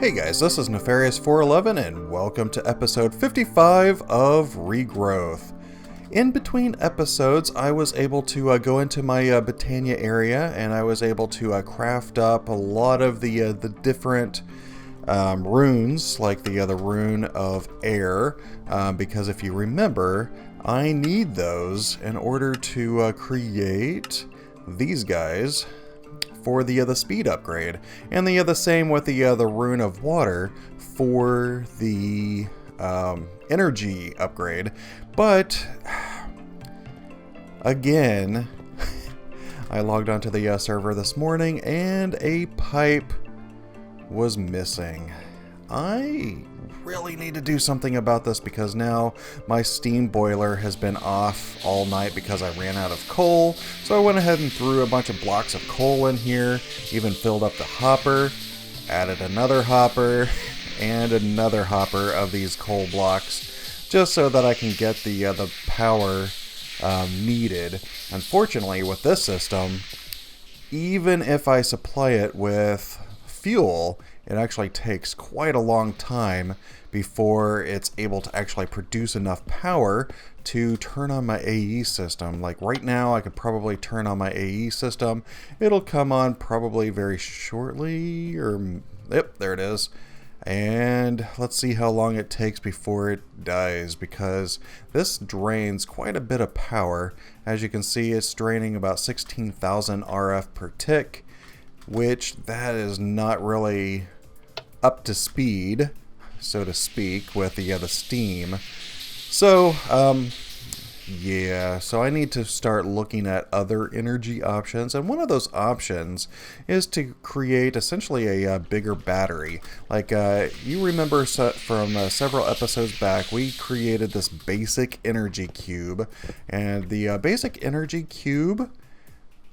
Hey guys, this is Nefarious411 and welcome to episode 55 of Regrowth. In between episodes, I was able to go into my Britannia area and I was able to craft up a lot of the different runes, like the rune of air, because if you remember, I need those in order to create these guys for the speed upgrade, and the same with the rune of water for the energy upgrade. But again, I logged onto the server this morning and a pipe was missing. I really need to do something about this because now my steam boiler has been off all night because I ran out of coal. So I went ahead and threw a bunch of blocks of coal in here, even filled up the hopper, added another hopper and another hopper of these coal blocks just so that I can get the power needed. Unfortunately, with this system, even if I supply it with fuel, it actually takes quite a long time before it's able to actually produce enough power to turn on my AE system. Like right now, I could probably turn on my AE system. It'll come on probably very shortly, or yep, there it is. And let's see how long it takes before it dies, because this drains quite a bit of power. As you can see, it's draining about 16,000 RF per tick, which that is not really up to speed, so to speak, with the steam. So yeah, so I need to start looking at other energy options, and one of those options is to create essentially a bigger battery. Like you remember from several episodes back, we created this basic energy cube, and the basic energy cube,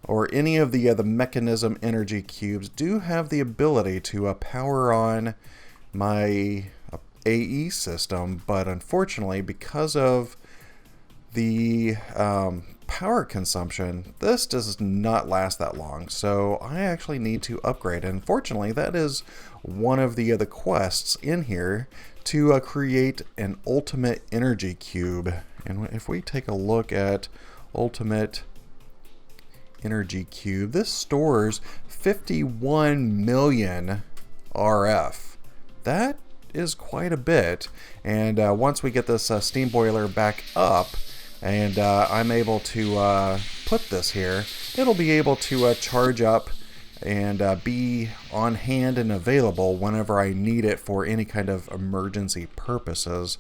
or any of the mechanism energy cubes, do have the ability to power on my AE system, but unfortunately, because of the power consumption, this does not last that long. So I actually need to upgrade. And unfortunately, that is one of the quests in here, to create an ultimate energy cube. And if we take a look at ultimate energy cube, this stores 51 million RF. That is quite a bit, and once we get this steam boiler back up and I'm able to put this here, it'll be able to charge up and be on hand and available whenever I need it for any kind of emergency purposes.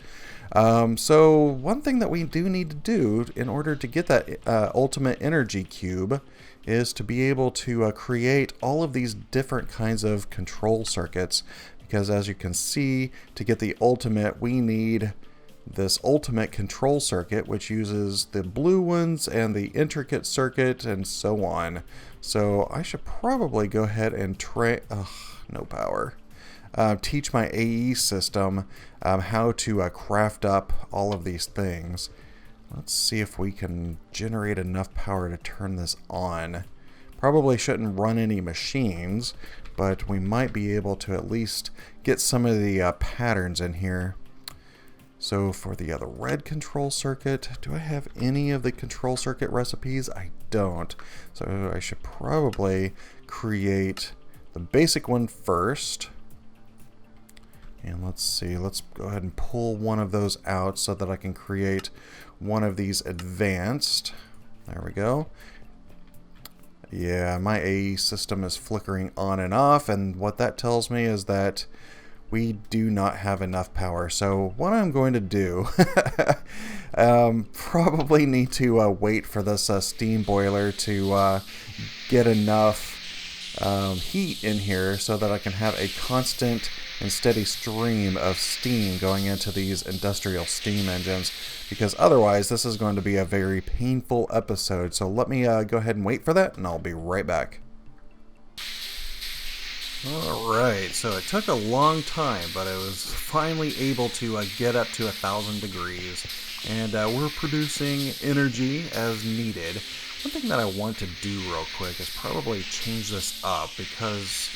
So one thing that we do need to do in order to get that ultimate energy cube is to be able to create all of these different kinds of control circuits, because as you can see, to get the ultimate, we need this ultimate control circuit, which uses the blue ones and the intricate circuit and so on. So I should probably go ahead and no power. Teach my AE system how to craft up all of these things. Let's see if we can generate enough power to turn this on. Probably shouldn't run any machines, but we might be able to at least get some of the patterns in here. So for the other red control circuit, do I have any of the control circuit recipes? I don't. So I should probably create the basic one first. And let's see, let's go ahead and pull one of those out so that I can create one of these advanced. There we go. Yeah, my AE system is flickering on and off, and what that tells me is that we do not have enough power. So what I'm going to do, probably need to wait for this steam boiler to get enough heat in here so that I can have a constant and steady stream of steam going into these industrial steam engines, because otherwise this is going to be a very painful episode. So let me go ahead and wait for that, and I'll be right back. Alright, so it took a long time, but I was finally able to get up to 1,000 degrees, and we're producing energy as needed. One thing that I want to do real quick is probably change this up, because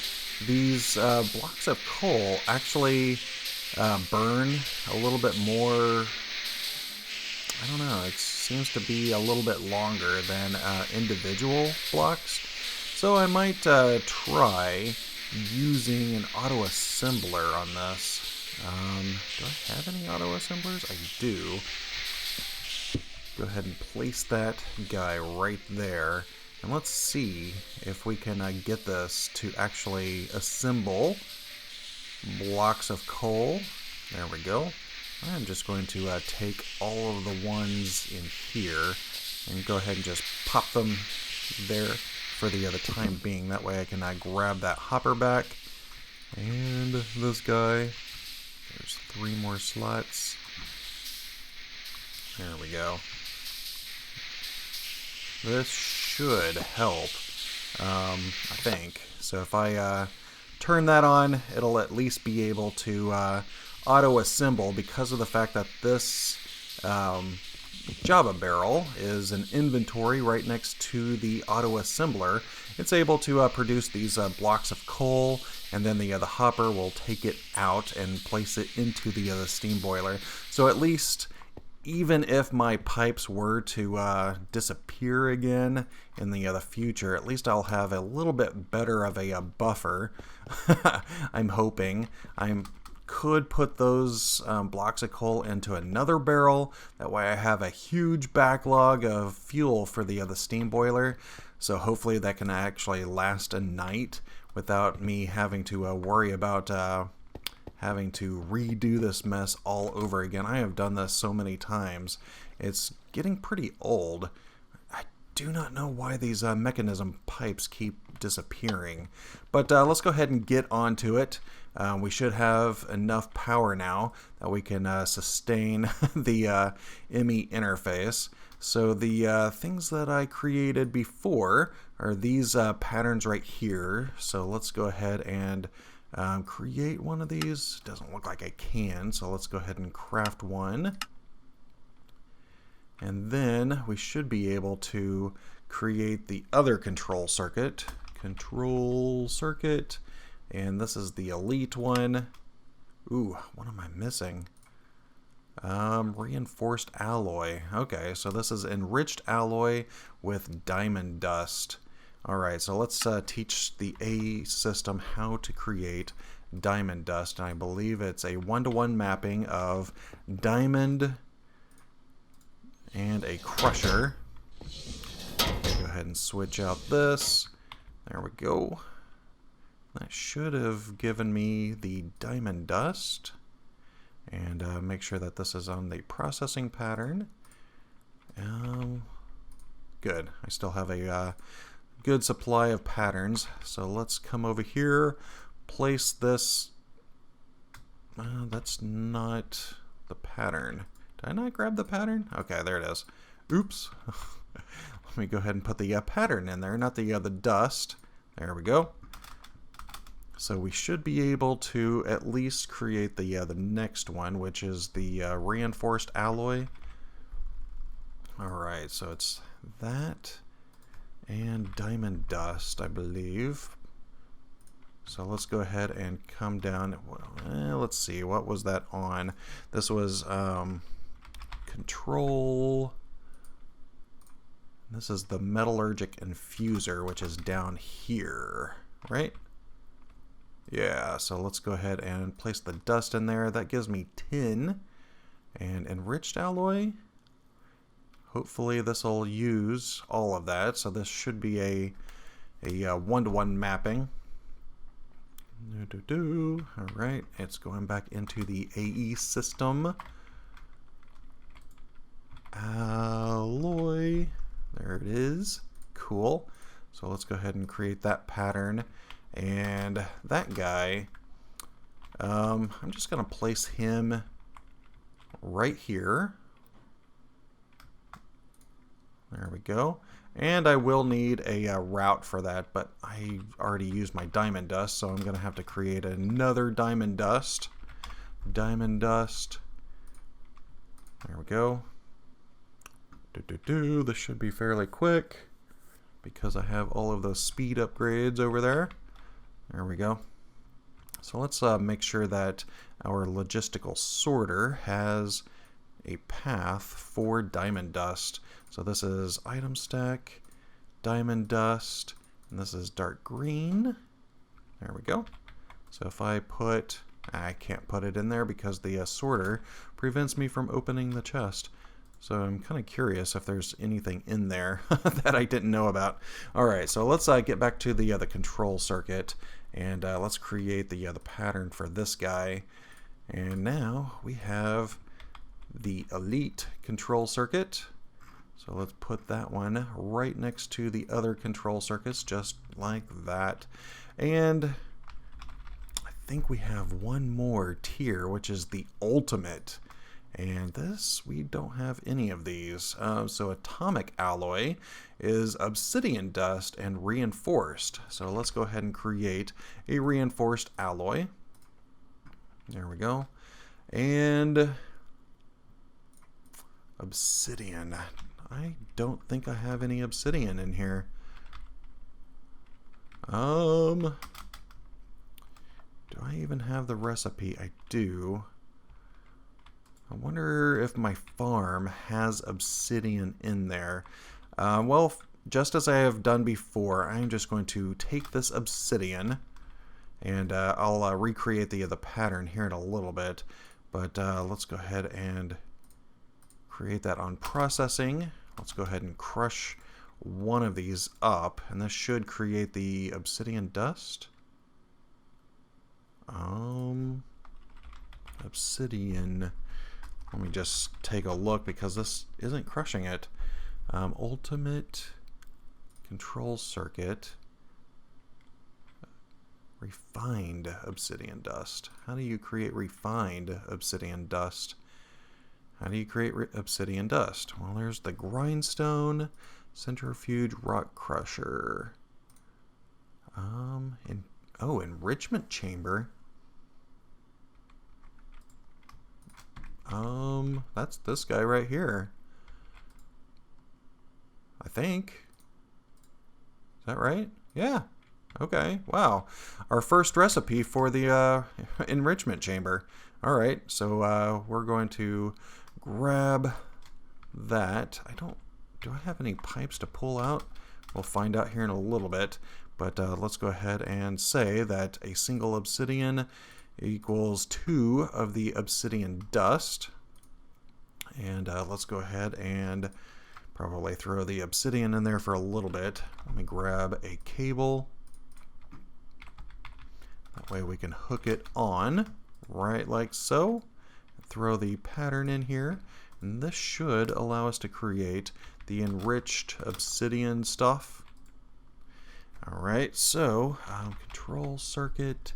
these blocks of coal actually burn a little bit more. I don't know, it seems to be a little bit longer than individual blocks. So I might try using an auto-assembler on this. Do I have any auto-assemblers? I do. Go ahead and place that guy right there. And let's see if we can get this to actually assemble blocks of coal. There we go. I'm just going to take all of the ones in here and go ahead and just pop them there for the time being. That way I can grab that hopper back. And this guy. There's 3 more slots. There we go. This should help, I think. So if I turn that on, it'll at least be able to auto-assemble, because of the fact that this Java barrel is an inventory right next to the auto-assembler. It's able to produce these blocks of coal, and then the hopper will take it out and place it into the steam boiler. So at least, even if my pipes were to disappear again in the future, at least I'll have a little bit better of a buffer. I'm hoping. I could put those blocks of coal into another barrel. That way I have a huge backlog of fuel for the steam boiler. So hopefully that can actually last a night without me having to worry about having to redo this mess all over again. I have done this so many times. It's getting pretty old. I do not know why these mechanism pipes keep disappearing. But let's go ahead and get onto it. We should have enough power now that we can sustain the ME interface. So the things that I created before are these patterns right here. So let's go ahead and create one of these. Doesn't look like I can, so let's go ahead and craft one. And then we should be able to create the other control circuit. And this is the elite one. Ooh, what am I missing? Reinforced alloy. Okay, so this is enriched alloy with diamond dust. Alright, so let's teach the A system how to create diamond dust. And I believe it's a 1-to-1 mapping of diamond and a crusher. Go ahead and switch out this. There we go. That should have given me the diamond dust. And make sure that this is on the processing pattern. Good. I still have a good supply of patterns. So let's come over here, place this. That's not the pattern. Did I not grab the pattern? Okay, there it is. Oops. Let me go ahead and put the pattern in there, not the dust. There we go. So we should be able to at least create the next one, which is the reinforced alloy. Alright, so it's that and diamond dust, I believe. So let's go ahead and come down. Well, let's see, what was that on? This was control. This is the metallurgic infuser, which is down here, right? Yeah, so let's go ahead and place the dust in there. That gives me tin and enriched alloy. Hopefully this will use all of that. So this should be a 1-to-1 mapping. All right, it's going back into the AE system. Alloy, there it is. Cool. So let's go ahead and create that pattern. And that guy, I'm just going to place him right here. There we go. And I will need a route for that, but I already used my diamond dust, so I'm going to have to create another diamond dust. Diamond dust. There we go. This should be fairly quick because I have all of those speed upgrades over there. There we go. So let's make sure that our logistical sorter has a path for diamond dust. So this is item stack, diamond dust, and this is dark green. There we go. So if I put, I can't put it in there because the sorter prevents me from opening the chest. So I'm kind of curious if there's anything in there that I didn't know about. All right, so let's get back to the control circuit, and let's create the pattern for this guy. And now we have the elite control circuit. So let's put that one right next to the other control circuits, just like that. And I think we have one more tier, which is the ultimate. And this, we don't have any of these. So atomic alloy is obsidian dust and reinforced. So let's go ahead and create a reinforced alloy. There we go. And obsidian. I don't think I have any obsidian in here. Do I even have the recipe? I do. I wonder if my farm has obsidian in there. Well, just as I have done before, I'm just going to take this obsidian, and I'll recreate the pattern here in a little bit. But let's go ahead and create that on processing. Let's go ahead and crush one of these up, and this should create the obsidian dust. Obsidian. Let me just take a look because this isn't crushing it. Ultimate control circuit. Refined obsidian dust. How do you create refined obsidian dust? How do you create obsidian dust? Well, there's the grindstone, centrifuge, rock crusher. Enrichment chamber. That's this guy right here. I think. Is that right? Yeah. Okay. Wow. Our first recipe for the enrichment chamber. All right. So we're going to grab that. Do I have any pipes to pull out? We'll find out here in a little bit. But let's go ahead and say that a single obsidian equals 2 of the obsidian dust. And let's go ahead and probably throw the obsidian in there for a little bit. Let me grab a cable. That way we can hook it on right like so. Throw the pattern in here. And this should allow us to create the enriched obsidian stuff. Alright, so control circuit,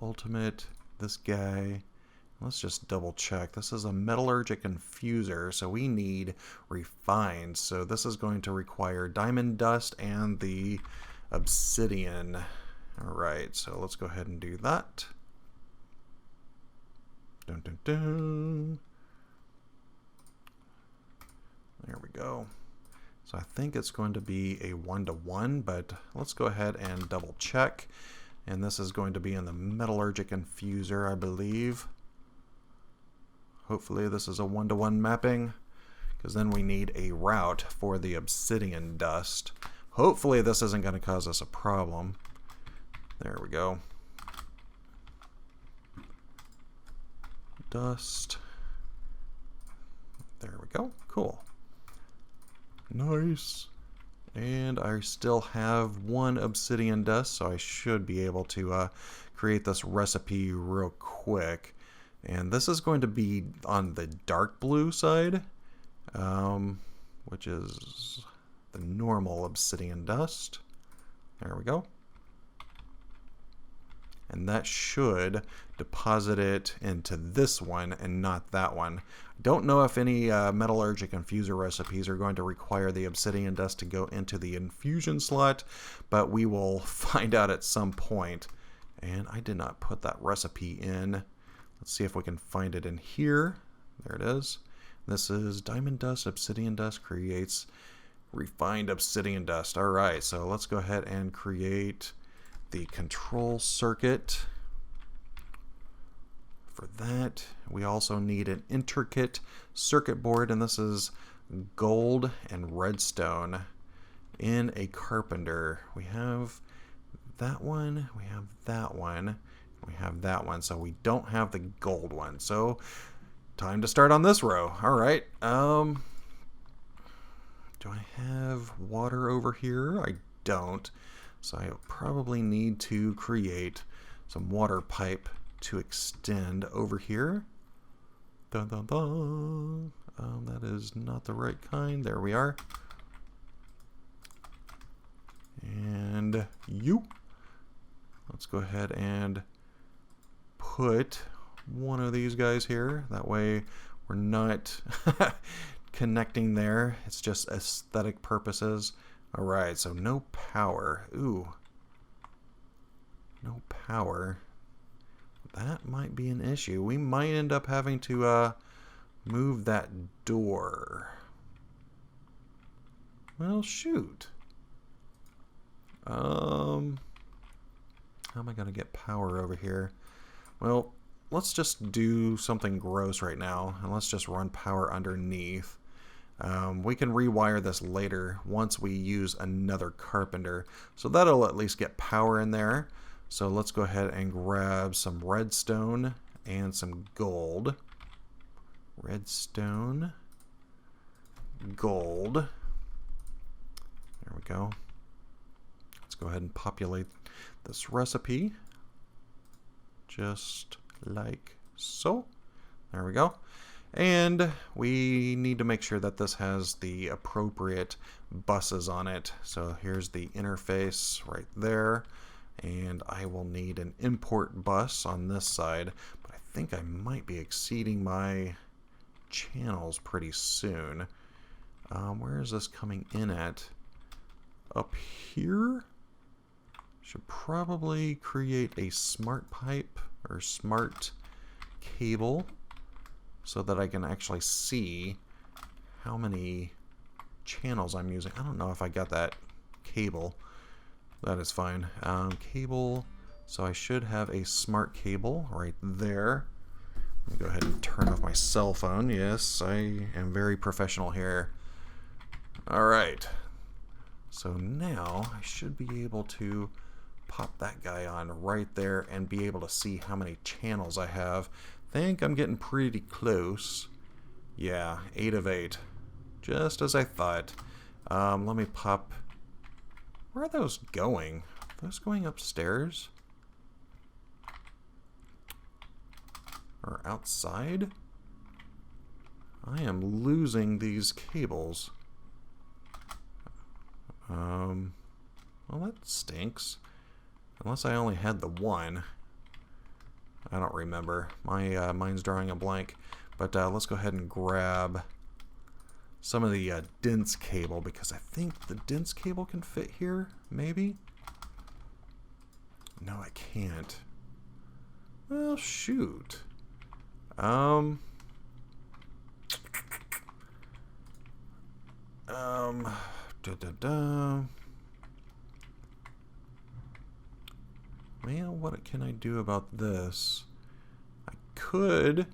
ultimate, this guy. Let's just double check. This is a metallurgic infuser, so we need refined. So this is going to require diamond dust and the obsidian. Alright, so let's go ahead and do that. Dun, dun, dun. There we go. So I think it's going to be a 1-to-1, but let's go ahead and double check. And this is going to be in the metallurgic infuser, I believe. Hopefully this is a 1-to-1 mapping, because then we need a route for the obsidian dust. Hopefully this isn't going to cause us a problem. There we go. Dust. There we go. Cool. Nice. And I still have 1 obsidian dust, so I should be able to create this recipe real quick. And this is going to be on the dark blue side, which is the normal obsidian dust. There we go. And that should deposit it into this one and not that one. Don't know if any metallurgic infuser recipes are going to require the obsidian dust to go into the infusion slot, but we will find out at some point. And I did not put that recipe in. Let's see if we can find it in here. There it is. This is diamond dust, obsidian dust creates refined obsidian dust. All right, so let's go ahead and create the control circuit for that. We also need an intricate circuit board, and this is gold and redstone in a carpenter. We have that one, we have that one, we have that one, so we don't have the gold one. So time to start on this row. All right. Do I have water over here? I don't. So I probably need to create some water pipe to extend over here. Dun, dun, dun. That is not the right kind. There we are. And let's go ahead and put one of these guys here. That way we're not connecting there. It's just aesthetic purposes. All right, so no power. Ooh, no power. That might be an issue. We might end up having to move that door. Well, shoot. How am I going to get power over here? Well, let's just do something gross right now, and let's just run power underneath. We can rewire this later once we use another carpenter. So that'll at least get power in there. So let's go ahead and grab some redstone and some gold. Redstone, gold. There we go. Let's go ahead and populate this recipe. Just like so. There we go. And we need to make sure that this has the appropriate buses on it. So here's the interface right there. And I will need an import bus on this side. But I think I might be exceeding my channels pretty soon. Where is this coming in at? Up here? Should probably create a smart pipe or smart cable so that I can actually see how many channels I'm using. I don't know if I got that cable. That is fine. Cable. So I should have a smart cable right there. Let me go ahead and turn off my cell phone. Yes, I am very professional here. All right. So now I should be able to pop that guy on right there and be able to see how many channels I have. Think I'm getting pretty close. Yeah, 8 of 8. Just as I thought. Let me pop. Where are those going? Are those going upstairs? Or outside? I am losing these cables. Well, that stinks. Unless I only had the one. I don't remember. My mine's drawing a blank. But let's go ahead and grab some of the dense cable, because I think the dense cable can fit here, maybe? No, I can't. Well, shoot. Well, what can I do about this? I could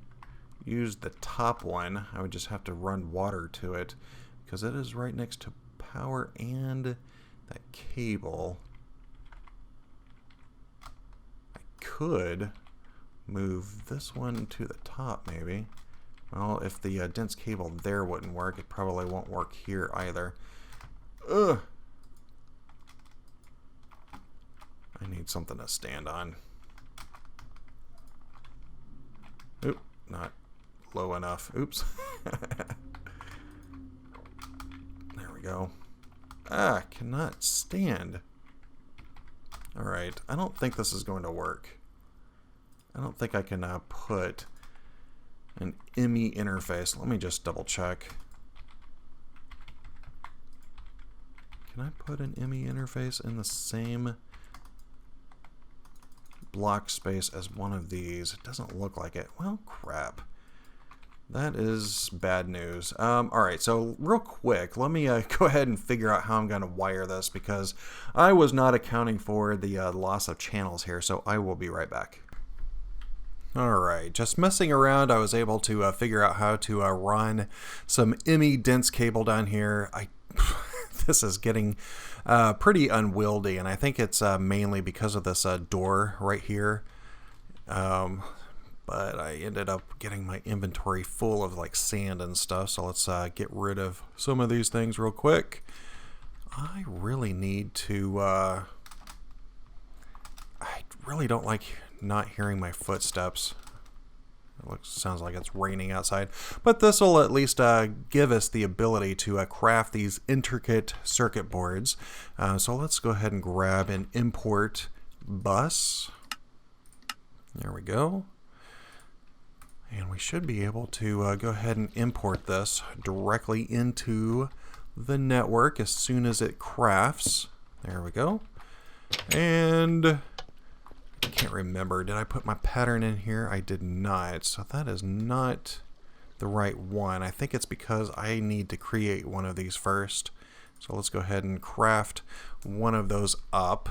use the top one. I would just have to run water to it because it is right next to power and that cable. I could move this one to the top maybe. Well, if the dense cable there wouldn't work, it probably won't work here either. Ugh. I need something to stand on. Oop, not low enough. Oops. There we go. Ah, cannot stand. Alright, I don't think this is going to work. I don't think I can put an ME interface. Let me just double check. Can I put an ME interface in the same block space as one of these? It doesn't look like it. Well, crap. That is bad news. All right, so real quick, let me go ahead and figure out how I'm going to wire this because I was not accounting for the loss of channels here, so I will be right back. All right, just messing around, I was able to figure out how to run some ME dense cable down here. This is getting pretty unwieldy, and I think it's mainly because of this door right here. But I ended up getting my inventory full of like sand and stuff, so let's get rid of some of these things real quick. I really need to I really don't like not hearing my footsteps. Sounds like it's raining outside, but this will at least give us the ability to craft these intricate circuit boards. So let's go ahead and grab an import bus. There we go. And we should be able to go ahead and import this directly into the network as soon as it crafts. There we go. And I can't remember, did I put my pattern in here? I did not, so that is not the right one. I think it's because I need to create one of these first. So let's go ahead and craft one of those up.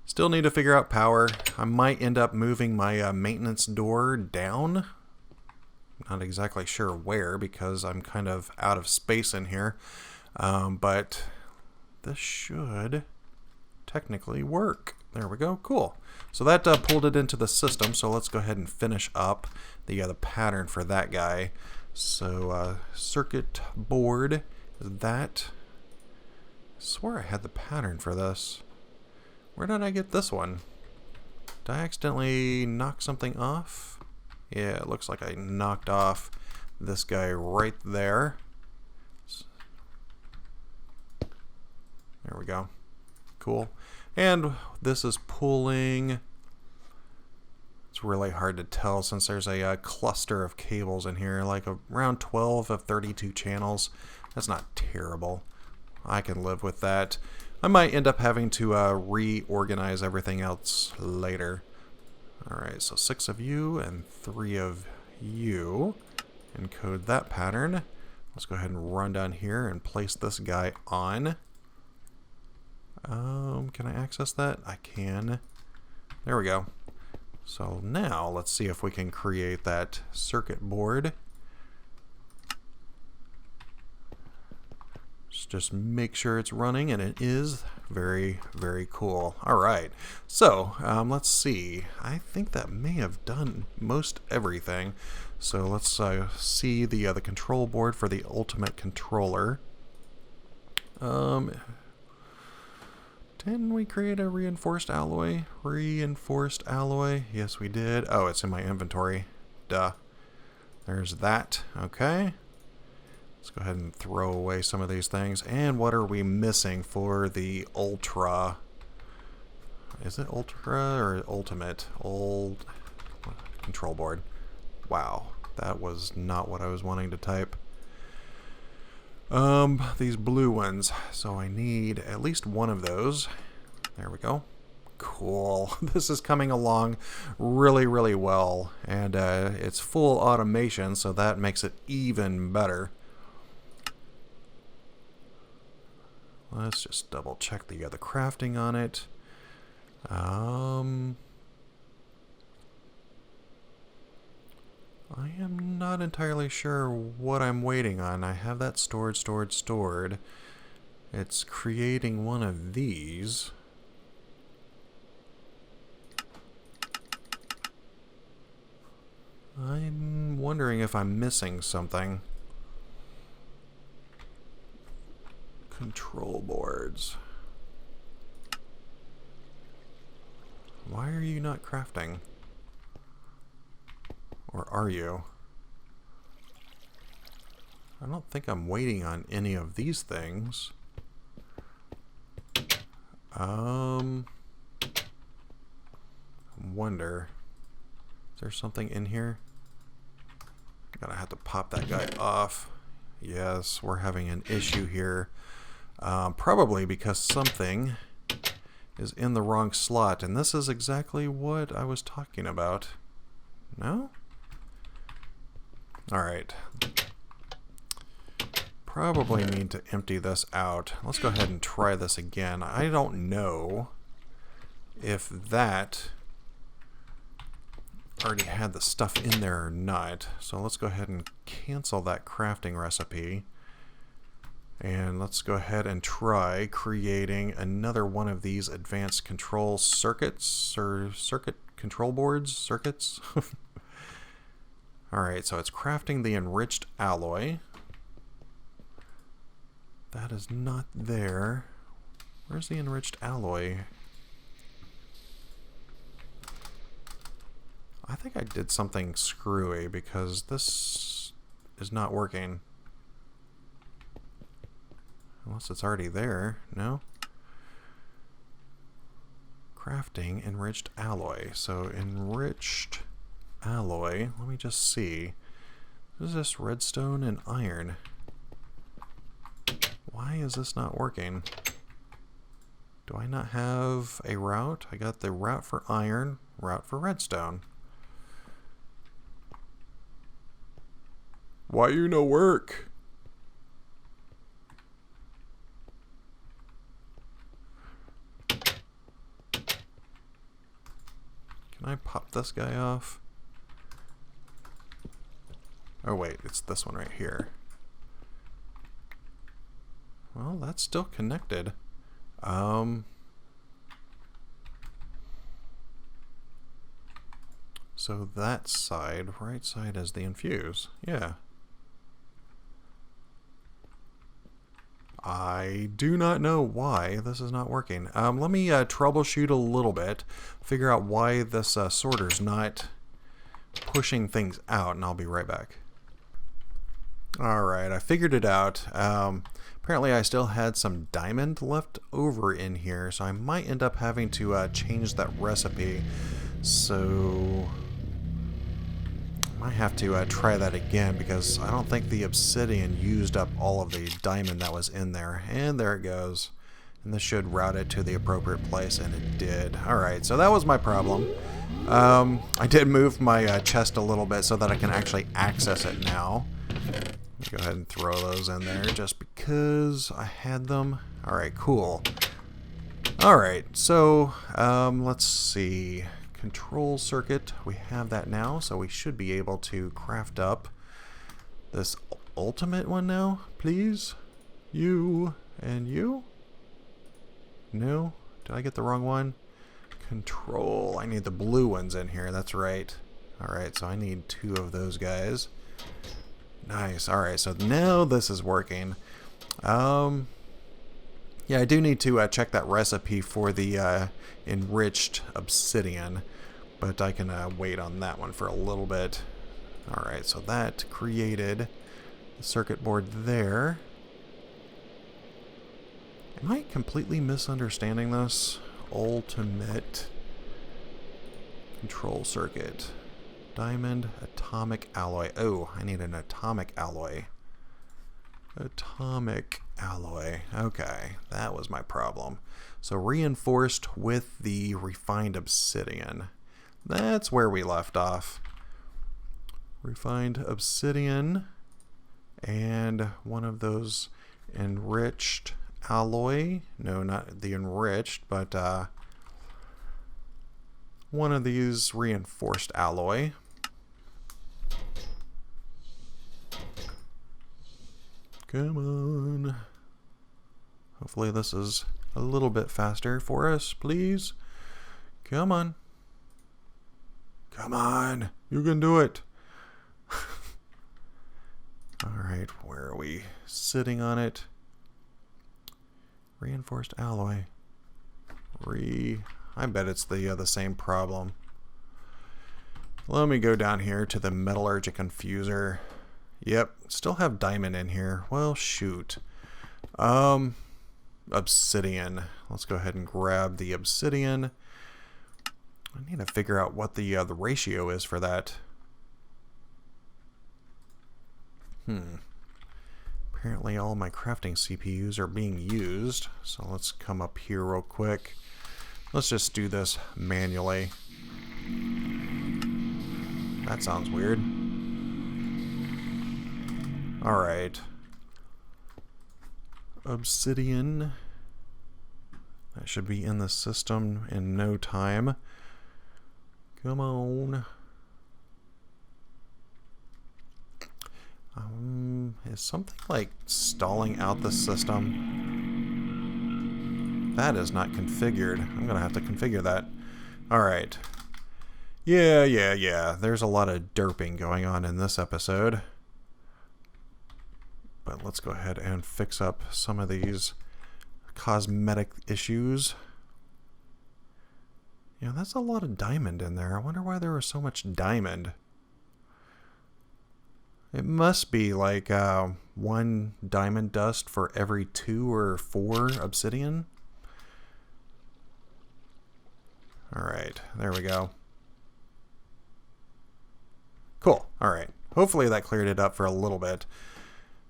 Still need to figure out power. I might end up moving my maintenance door down. Not exactly sure where because I'm kind of out of space in here. But this should technically work. There we go. Cool. So that pulled it into the system. So let's go ahead and finish up the pattern for that guy. So circuit board is that. I swear I had the pattern for this. Where did I get this one? Did I accidentally knock something off? Yeah, it looks like I knocked off this guy right there. There we go. Cool. And this is pulling. It's really hard to tell since there's a cluster of cables in here, like around 12 of 32 channels. That's not terrible. I can live with that. I might end up having to reorganize everything else later. Alright, so 6 of you and 3 of you. Encode that pattern. Let's go ahead and run down here and place this guy on. Can I access that? I can. There we go. So now let's see if we can create that circuit board. Just make sure it's running, and it is. Very, very cool. All right, so let's see. I think that may have done most everything. So let's see the control board for the ultimate controller. Didn't we create a reinforced alloy? Reinforced alloy? Yes, we did. Oh, it's in my inventory. Duh. There's that. Okay. Let's go ahead and throw away some of these things. And what are we missing for the Ultra? Is it Ultra or Ultimate? Old control board. Wow, that was not what I was wanting to type. These blue ones. So I need at least one of those. There we go. Cool. This is coming along really, really well. And it's full automation, so that makes it even better. Let's just double check the crafting on it. I am not entirely sure what I'm waiting on. I have that stored. It's creating one of these. I'm wondering if I'm missing something. Control boards. Why are you not crafting? Or are you? I don't think I'm waiting on any of these things. I wonder. Is there something in here? Gonna have to pop that guy off. Yes, we're having an issue here. Probably because something is in the wrong slot, and this is exactly what I was talking about. No? Alright. Probably need to empty this out. Let's go ahead and try this again. I don't know if that already had the stuff in there or not. So let's go ahead and cancel that crafting recipe. And let's go ahead and try creating another one of these advanced control circuits, or circuit control boards, circuits. Alright, so it's crafting the enriched alloy. That is not there. Where's the enriched alloy? I think I did something screwy because this is not working. Unless it's already there. No? Crafting enriched alloy. So enriched alloy. Let me just see. What is this? Redstone and iron. Why is this not working? Do I not have a route? I got the route for iron, route for redstone. Why you no work? Can I pop this guy off? Oh wait, it's this one right here. Well, that's still connected. So that side, right side is the infuse. Yeah. I do not know why this is not working. Let me troubleshoot a little bit, figure out why this sorter's not pushing things out, and I'll be right back. Alright, I figured it out. Apparently I still had some diamond left over in here, so I might end up having to change that recipe. So I might have to try that again, because I don't think the obsidian used up all of the diamond that was in there. And there it goes. And this should route it to the appropriate place, and it did. Alright, so that was my problem. I did move my chest a little bit so that I can actually access it now. Go ahead and throw those in there just because I had them. Alright, cool. Alright, so let's see. Control circuit, we have that now, so we should be able to craft up this ultimate one now, please. You and you? No? Did I get the wrong one? Control, I need the blue ones in here, that's right. Alright, so I need 2 of those guys. Nice. Alright, so now this is working. Yeah, I do need to check that recipe for the enriched obsidian, but I can wait on that one for a little bit. Alright, so that created the circuit board there. Am I completely misunderstanding this? Ultimate control circuit. Diamond atomic alloy. Oh, I need an atomic alloy. Atomic alloy. Okay, that was my problem. So reinforced with the refined obsidian. That's where we left off. Refined obsidian and one of those enriched alloy. No, not the enriched, but one of these reinforced alloy. Come on. Hopefully this is a little bit faster for us, please. Come on. Come on. You can do it. Alright, where are we? Sitting on it. Reinforced alloy. I bet it's the same problem. Let me go down here to the metallurgic infuser. Yep, still have diamond in here. Well, shoot. Obsidian. Let's go ahead and grab the obsidian. I need to figure out what the ratio is for that. Apparently all my crafting CPUs are being used. So let's come up here real quick. Let's just do this manually. That sounds weird. Alright. Obsidian. That should be in the system in no time. Come on. Is something like stalling out the system? That is not configured. I'm gonna have to configure that. Alright. Yeah. There's a lot of derping going on in this episode. But let's go ahead and fix up some of these cosmetic issues. Yeah, that's a lot of diamond in there. I wonder why there was so much diamond. It must be like 1 diamond dust for every 2 or 4 obsidian. Alright, there we go. Cool, alright. Hopefully that cleared it up for a little bit.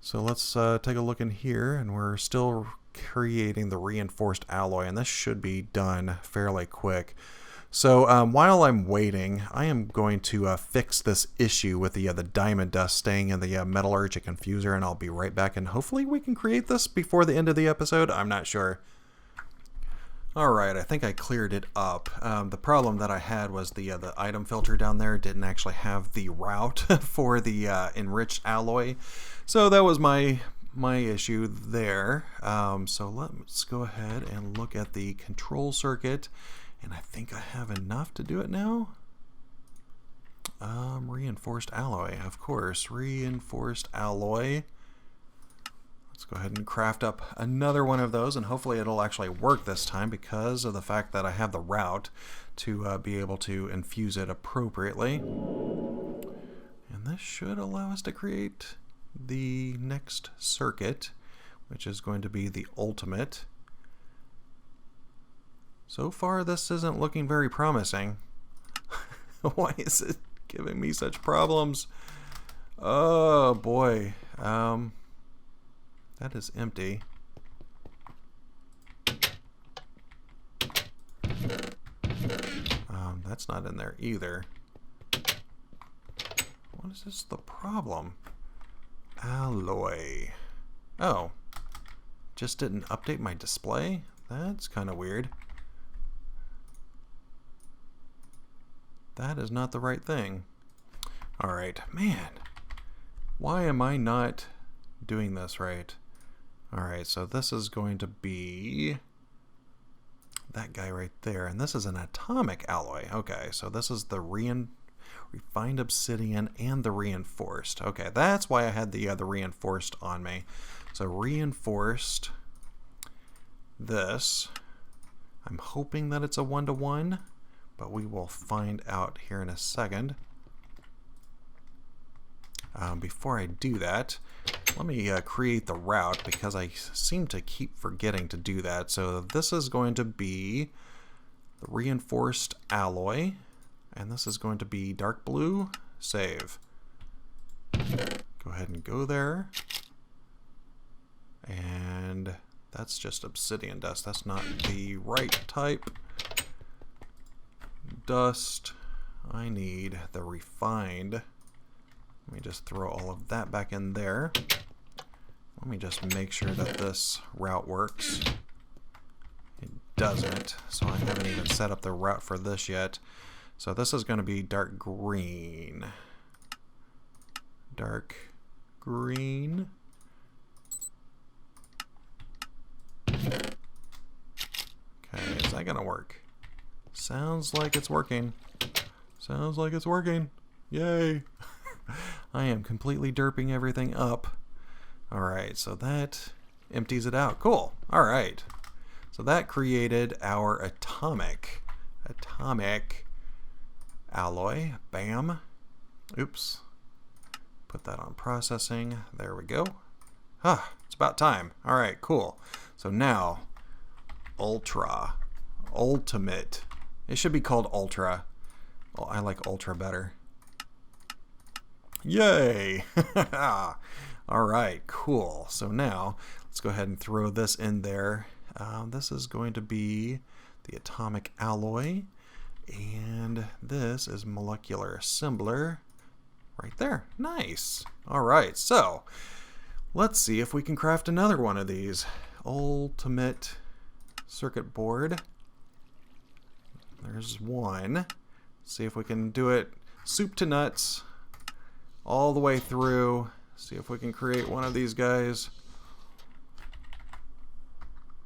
So let's take a look in here, and we're still creating the reinforced alloy, and this should be done fairly quick. So while I'm waiting, I am going to fix this issue with the diamond dust staying in the metallurgic infuser, and I'll be right back, and hopefully we can create this before the end of the episode. I'm not sure. Alright, I think I cleared it up. The problem that I had was the item filter down there didn't actually have the route for the enriched alloy. So that was my issue there. So let's go ahead and look at the control circuit. And I think I have enough to do it now. Reinforced alloy, of course. Reinforced alloy. Let's go ahead and craft up another one of those, and hopefully it'll actually work this time because of the fact that I have the route to be able to infuse it appropriately. And this should allow us to create the next circuit, which is going to be the ultimate. So far this isn't looking very promising. Why is it giving me such problems? Oh boy. That is empty. That's not in there either. What is this the problem? Alloy. Oh. Just didn't update my display? That's kind of weird. That is not the right thing. Alright, man. Why am I not doing this right? Alright, so this is going to be that guy right there, and this is an atomic alloy. Okay, so this is the refined obsidian and the reinforced. Okay, that's why I had the reinforced on me. So reinforced this. I'm hoping that it's a 1-to-1, but we will find out here in a second. Before I do that, let me create the route because I seem to keep forgetting to do that. So this is going to be the reinforced alloy, and this is going to be dark blue. Save. Go ahead and go there. And that's just obsidian dust. That's not the right type. Dust. I need the refined. Let me just throw all of that back in there. Let me just make sure that this route works. It doesn't, so I haven't even set up the route for this yet. So this is going to be dark green. Dark green. Okay, is that going to work? Sounds like it's working. Sounds like it's working. Yay! I am completely derping everything up. Alright, so that empties it out. Cool. Alright. So that created our atomic alloy. Bam. Oops. Put that on processing. There we go. Ah, it's about time. Alright, cool. So now, ultimate. It should be called ultra. Well, I like ultra better. Yay! Alright, cool. So now, let's go ahead and throw this in there. This is going to be the atomic alloy, and this is molecular assembler right there. Nice! Alright, so Let's see if we can craft another one of these. Ultimate circuit board. There's one. See if we can do it soup to nuts all the way through. See if we can create one of these guys.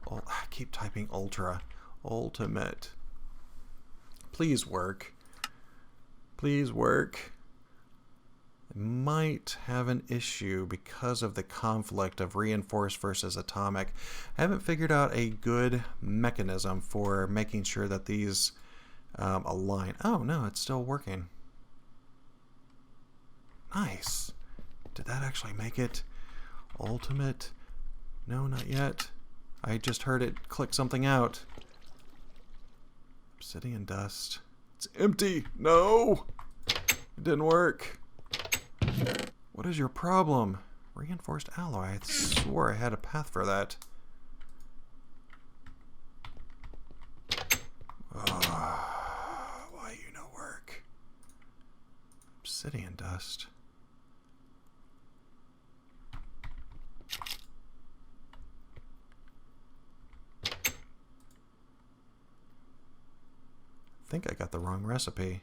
Oh, I keep typing ultra. Ultimate. Please work. Please work. It might have an issue because of the conflict of reinforced versus atomic. I haven't figured out a good mechanism for making sure that these align. Oh no, it's still working. Nice. Did that actually make it ultimate? No, not yet. I just heard it click something out. Obsidian dust. It's empty. No! It didn't work. What is your problem? Reinforced alloy. I swore I had a path for that. Why you no work? Obsidian dust. I think I got the wrong recipe.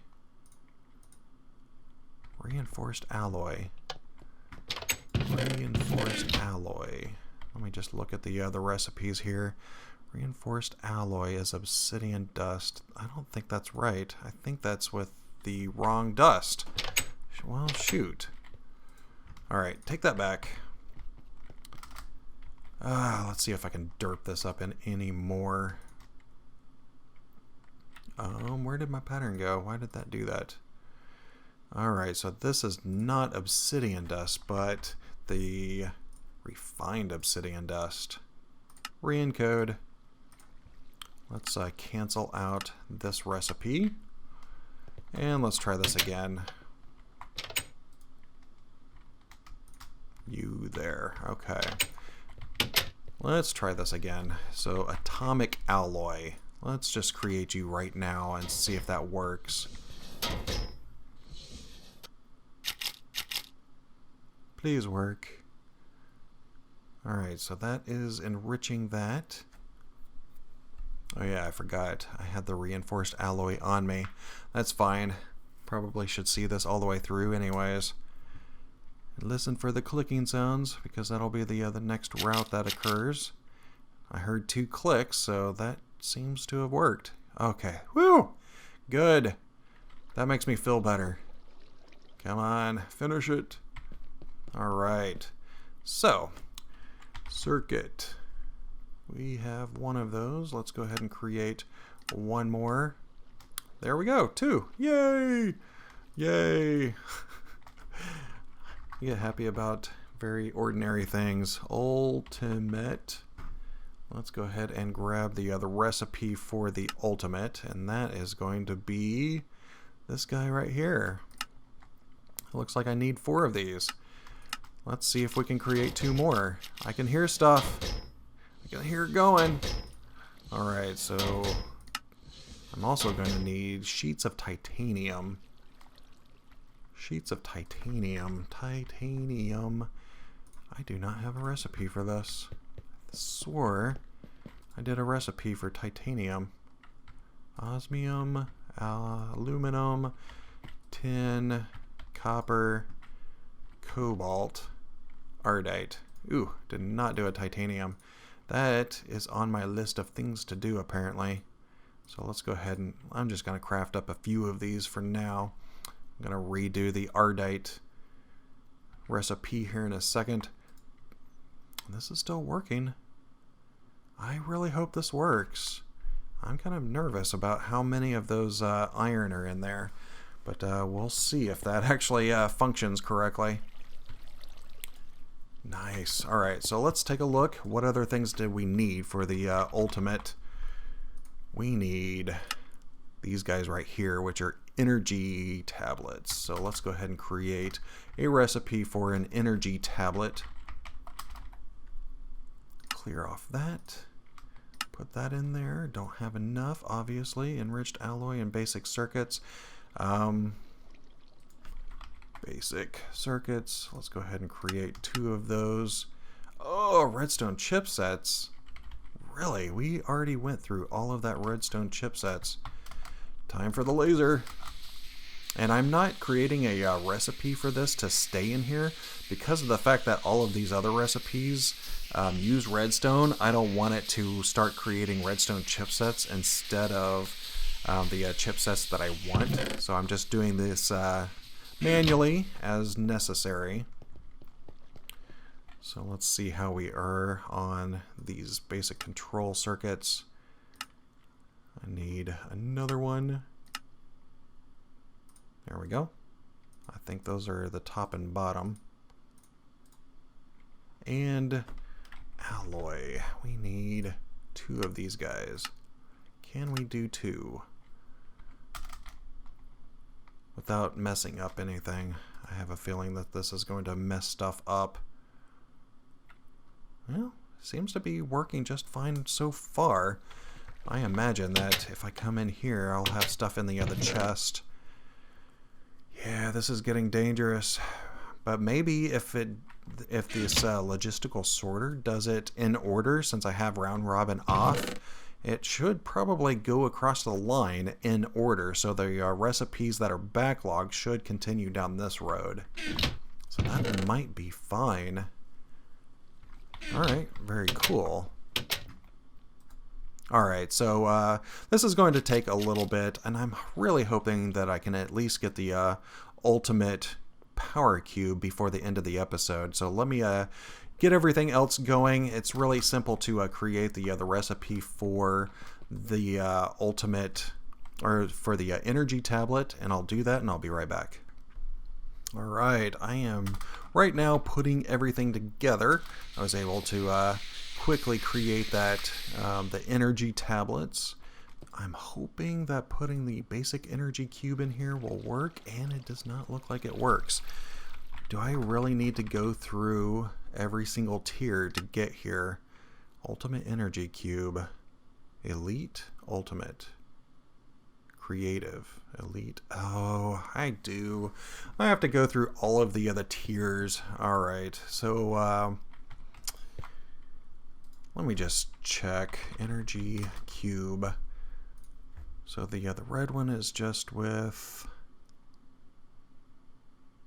Reinforced alloy. Reinforced alloy. Let me just look at the recipes here. Reinforced alloy is obsidian dust. I don't think that's right. I think that's with the wrong dust. Well, shoot. Alright, take that back. Let's see if I can derp this up in any more. Where did my pattern go? Why did that do that? Alright, so this is not obsidian dust, but the refined obsidian dust. Re-encode. Let's cancel out this recipe. And let's try this again. You there. Okay. Let's try this again. So, atomic alloy. Let's just create you right now and see if that works. Please work. Alright, so that is enriching that. Oh yeah, I forgot. I had the reinforced alloy on me. That's fine. Probably should see this all the way through anyways. Listen for the clicking sounds, because that'll be the next route that occurs. I heard 2 clicks, so that seems to have worked. Okay. Woo! Good. That makes me feel better. Come on, finish it. Alright. So, circuit. We have one of those. Let's go ahead and create one more. There we go. 2. Yay! Yay! You get happy about very ordinary things. Ultimate. Let's go ahead and grab the other recipe for the ultimate, and that is going to be this guy right here. It looks like I need 4 of these. Let's see if we can create 2 more. I can hear stuff. I can hear it going. Alright, so I'm also going to need sheets of titanium. Sheets of titanium. Titanium. I do not have a recipe for this. I swore I did a recipe for titanium. Osmium, aluminum, tin, copper, cobalt, ardite. Ooh, did not do a titanium. That is on my list of things to do apparently. So let's go ahead and I'm just going to craft up a few of these for now. I'm going to redo the ardite recipe here in a second. This is still working. I really hope this works. I'm kind of nervous about how many of those iron are in there. But we'll see if that actually functions correctly. Nice. Alright, so let's take a look. What other things did we need for the ultimate? We need these guys right here, which are energy tablets. So let's go ahead and create a recipe for an energy tablet. Clear off that. Put that in there. Don't have enough, obviously. Enriched alloy and basic circuits. Basic circuits. Let's go ahead and create 2 of those. Oh, redstone chipsets. Really? We already went through all of that redstone chipsets. Time for the laser. And I'm not creating a recipe for this to stay in here because of the fact that all of these other recipes use redstone. I don't want it to start creating redstone chipsets instead of the chipsets that I want. So I'm just doing this manually as necessary. So let's see how we are on these basic control circuits. I need another one. There we go. I think those are the top and bottom. And alloy. We need 2 of these guys. Can we do 2? Without messing up anything. I have a feeling that this is going to mess stuff up. Well, seems to be working just fine so far. I imagine that if I come in here, I'll have stuff in the other chest. Yeah, this is getting dangerous. But maybe if this logistical sorter does it in order, since I have round robin off, it should probably go across the line in order. So the recipes that are backlogged should continue down this road. So that might be fine. Alright, very cool. Alright, so this is going to take a little bit, and I'm really hoping that I can at least get the ultimate power cube before the end of the episode. So let me get everything else going. It's really simple to create the recipe for the ultimate, or for the energy tablet, and I'll do that and I'll be right back. Alright, I am right now putting everything together. I was able to quickly create that, the energy tablets. I'm hoping that putting the basic energy cube in here will work, and it does not look like it works. Do I really need to go through every single tier to get here? Ultimate energy cube. Elite, ultimate. Creative, elite. Oh, I do. I have to go through all of the other tiers. Alright, so let me just check. Energy cube. So the red one is just with...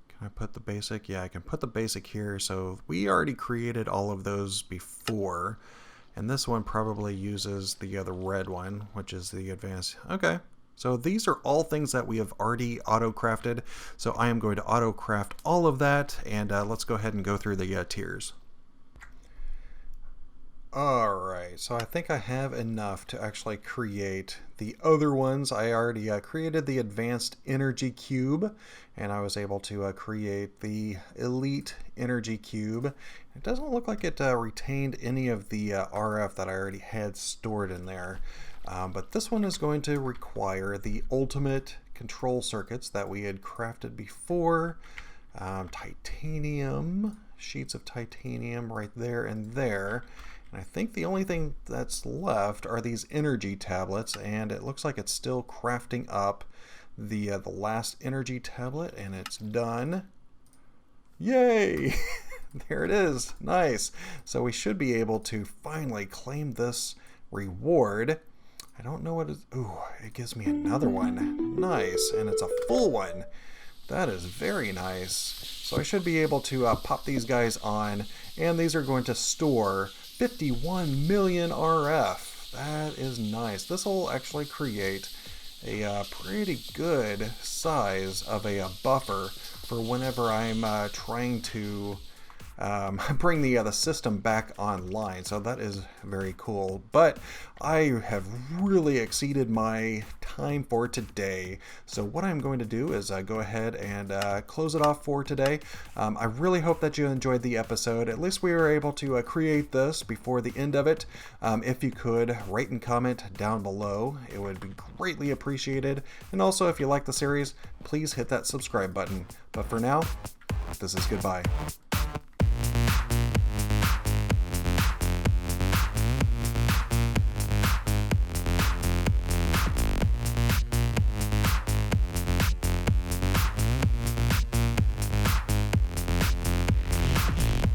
Can I put the basic? Yeah, I can put the basic here. So we already created all of those before. And this one probably uses the other red one, which is the advanced. Okay. So these are all things that we have already auto-crafted. So I am going to auto-craft all of that, and let's go ahead and go through the tiers. Alright, so I think I have enough to actually create the other ones. I already created the advanced energy cube, and I was able to create the elite energy cube. It doesn't look like it retained any of the RF that I already had stored in there. But this one is going to require the ultimate control circuits that we had crafted before. Titanium, sheets of titanium right there and there. And I think the only thing that's left are these energy tablets, and it looks like it's still crafting up the last energy tablet, and it's done. Yay! There it is. Nice. So we should be able to finally claim this reward. I don't know what it is. Ooh, it gives me another one. Nice. And it's a full one. That is very nice. So I should be able to pop these guys on, and these are going to store 51 million RF. That is nice. This will actually create a pretty good size of a buffer for whenever I'm trying to bring the system back online. So that is very cool. But I have really exceeded my time for today. So what I'm going to do is go ahead and close it off for today. I really hope that you enjoyed the episode. At least we were able to create this before the end of it. If you could, rate and comment down below. It would be greatly appreciated. And also, if you like the series, please hit that subscribe button. But for now, this is goodbye.